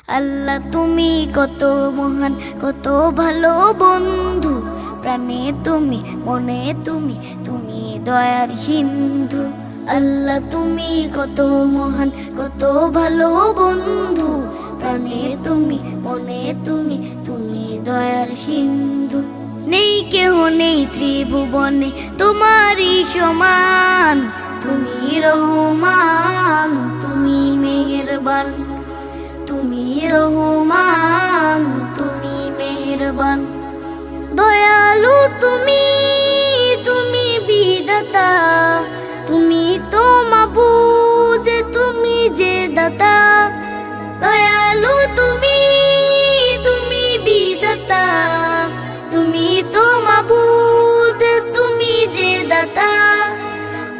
আল্লাহ তুমি কত মহান, কত ভালো বন্ধু। প্রাণে তুমি, মনে তুমি, তুমি দয়ার সিন্ধু। আল্লাহ তুমি কত মহান, কত ভালো বন্ধু। প্রাণে তুমি, মনে তুমি, তুমি দয়ার সিন্ধু। নেই কেহ নেই ত্রিভুবনে তোমারই সমান। তুমি রহমান, তুমি মেহেরবান, তুমি রহমান, তুমি মেহেরবান। দয়ালু তুমি, তুমি বিধাতা, তুমি তো মাবুদ, তুমি যে দাতা। দয়ালু তুমি, তুমি বিধাতা, তুমি তো মাবুদ, তুমি যে দাতা।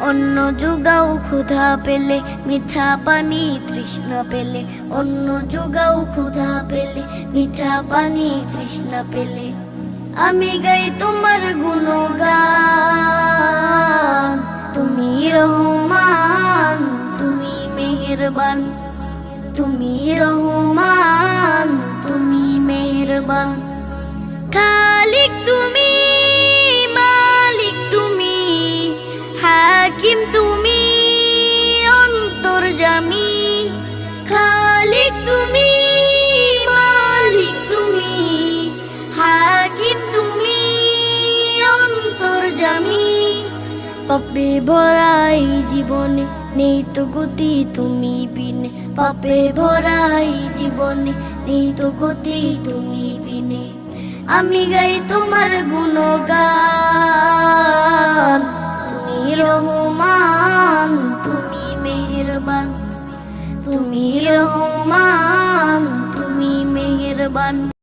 অন্ন যোগাও ক্ষুধা পেলে, মিঠা পানি তৃষ্ণা পেলে। অন্ন যোগাও ক্ষুধা পেলে, মিঠা পানি তৃষ্ণা পেলে। আমি গাই তোমার গুণগান। তুমি রহমান, তুমি মেহেরবান, তুমি রহমান, তুমি মেহেরবান। খালিক তুমি, মালিক তুমি, হাকিম তুমি, অন্তর্যামী। খালিক তুমি, মালিক তুমি, হাকিম তুমি, অন্তর্যামী। পাপে ভরাই জীবনে নেই তো গতি তুমি বিনে। পাপে ভরাই জীবনে নেই তো গতি তুমি বিনে। আমি গাই তোমার গুণগান। তুমি রহমান, তুমি মেহেরবান, তুমি রহমান, তুমি মেহেরবান।